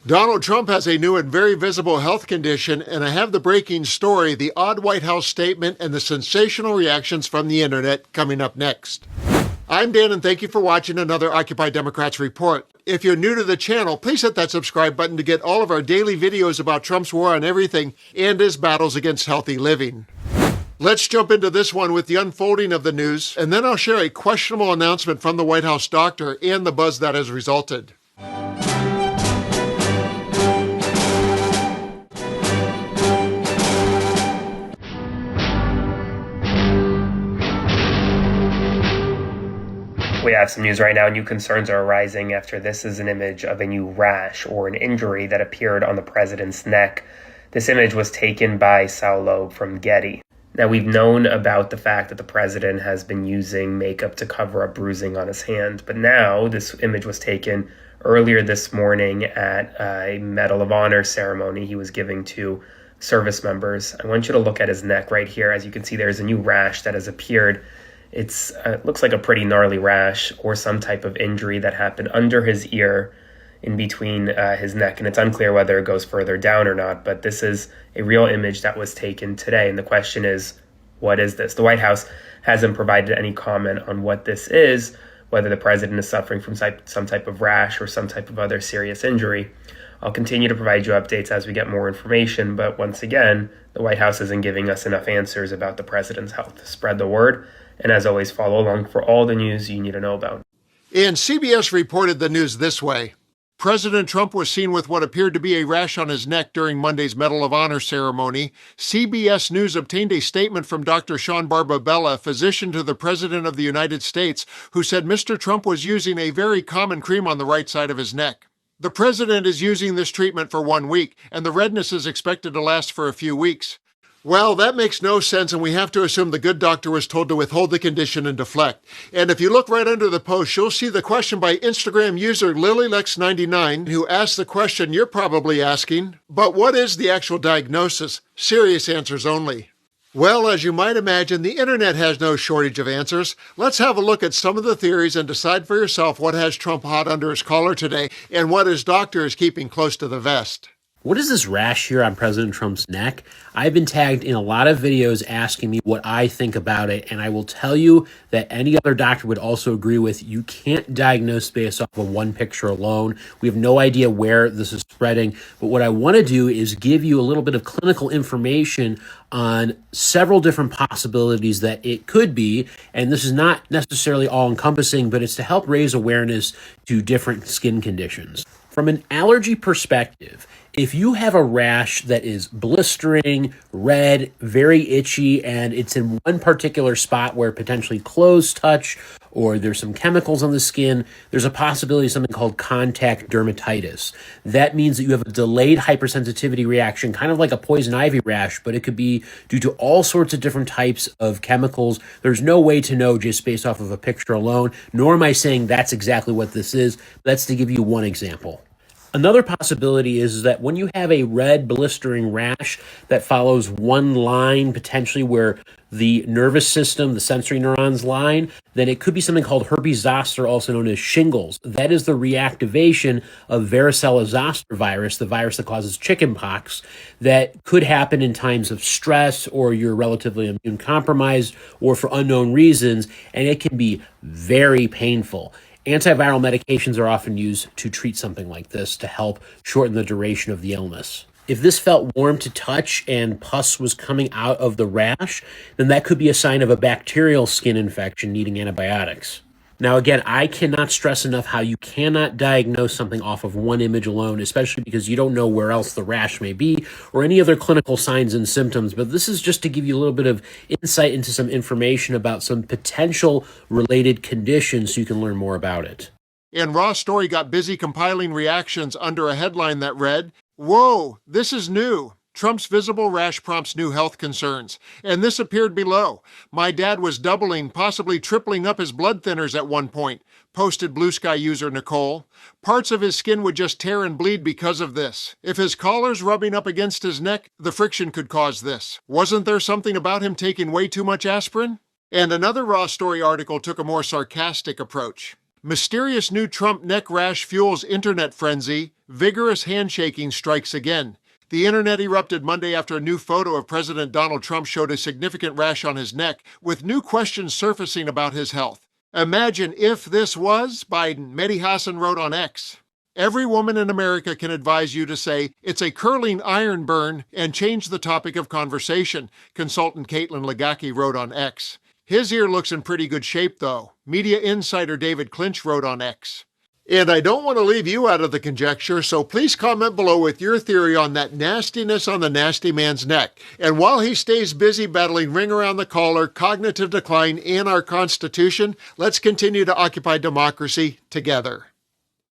Donald Trump has a new and very visible health condition, and I have the breaking story, the odd White House statement, and the sensational reactions from the internet coming up next. I'm Dan, and thank you for watching another Occupy Democrats report. If you're new to the channel, please hit that subscribe button to get all of our daily videos about Trump's war on everything and his battles against healthy living. Let's jump into this one with the unfolding of the news, and then I'll share a questionable announcement from the White House doctor and the buzz that has resulted. We have some news right now. New concerns are arising after this is an image of a new rash or an injury that appeared on the president's neck. This image was taken by Sal Loeb from Getty. Now, we've known about the fact that the president has been using makeup to cover up bruising on his hand, but now this image was taken earlier this morning at a Medal of Honor ceremony he was giving to service members. I want you to look at his neck right here. As you can see, there's a new rash that has appeared. It looks like a pretty gnarly rash or some type of injury that happened under his ear in between his neck. And it's unclear whether it goes further down or not, but this is a real image that was taken today. And the question is, what is this? The White House hasn't provided any comment on what this is, whether the president is suffering from some type of rash or some type of other serious injury. I'll continue to provide you updates as we get more information, but once again, the White House isn't giving us enough answers about the president's health. Spread the word. And as always, follow along for all the news you need to know about. And CBS reported the news this way. President Trump was seen with what appeared to be a rash on his neck during Monday's Medal of Honor ceremony. CBS News obtained a statement from Dr. Sean Barbabella, physician to the President of the United States, who said Mr. Trump was using a very common cream on the right side of his neck. The president is using this treatment for 1 week, and the redness is expected to last for a few weeks. Well, that makes no sense, and we have to assume the good doctor was told to withhold the condition and deflect. And if you look right under the post, you'll see the question by Instagram user LilyLex99, who asked the question you're probably asking, but what is the actual diagnosis? Serious answers only. Well, as you might imagine, the internet has no shortage of answers. Let's have a look at some of the theories and decide for yourself what has Trump hot under his collar today and what his doctor is keeping close to the vest. What is this rash here on President Trump's neck? I've been tagged in a lot of videos asking me what I think about it, and I will tell you that any other doctor would also agree with you can't diagnose based off of one picture alone. We have no idea where this is spreading, but what I want to do is give you a little bit of clinical information on several different possibilities that it could be, and this is not necessarily all-encompassing, but it's to help raise awareness to different skin conditions. From an allergy perspective, if you have a rash that is blistering, red, very itchy, and it's in one particular spot where potentially clothes touch or there's some chemicals on the skin, there's a possibility of something called contact dermatitis. That means that you have a delayed hypersensitivity reaction, kind of like a poison ivy rash, but it could be due to all sorts of different types of chemicals. There's no way to know just based off of a picture alone, nor am I saying that's exactly what this is. That's to give you one example. Another possibility is that when you have a red blistering rash that follows one line, potentially where the nervous system, the sensory neurons line, then it could be something called herpes zoster, also known as shingles. That is the reactivation of varicella zoster virus, the virus that causes chickenpox, that could happen in times of stress or you're relatively immune compromised or for unknown reasons, and it can be very painful. Antiviral medications are often used to treat something like this to help shorten the duration of the illness. If this felt warm to touch and pus was coming out of the rash, then that could be a sign of a bacterial skin infection needing antibiotics. Now, again, I cannot stress enough how you cannot diagnose something off of one image alone, especially because you don't know where else the rash may be or any other clinical signs and symptoms. But this is just to give you a little bit of insight into some information about some potential related conditions so you can learn more about it. And Raw Story got busy compiling reactions under a headline that read, "Whoa, this is new. Trump's visible rash prompts new health concerns." And this appeared below. "My dad was doubling, possibly tripling up his blood thinners at one point," posted Blue Sky user Nicole. "Parts of his skin would just tear and bleed because of this. If his collar's rubbing up against his neck, the friction could cause this. Wasn't there something about him taking way too much aspirin?" And another Raw Story article took a more sarcastic approach. Mysterious new Trump neck rash fuels internet frenzy. Vigorous handshaking strikes again. The internet erupted Monday after a new photo of President Donald Trump showed a significant rash on his neck, with new questions surfacing about his health. Imagine if this was Biden, Mehdi Hassan wrote on X. Every woman in America can advise you to say, it's a curling iron burn, and change the topic of conversation, consultant Caitlin Legacki wrote on X. His ear looks in pretty good shape, though, media insider David Clinch wrote on X. And I don't want to leave you out of the conjecture, so please comment below with your theory on that nastiness on the nasty man's neck. And while he stays busy battling ring around the collar, cognitive decline, and our Constitution, let's continue to occupy democracy together.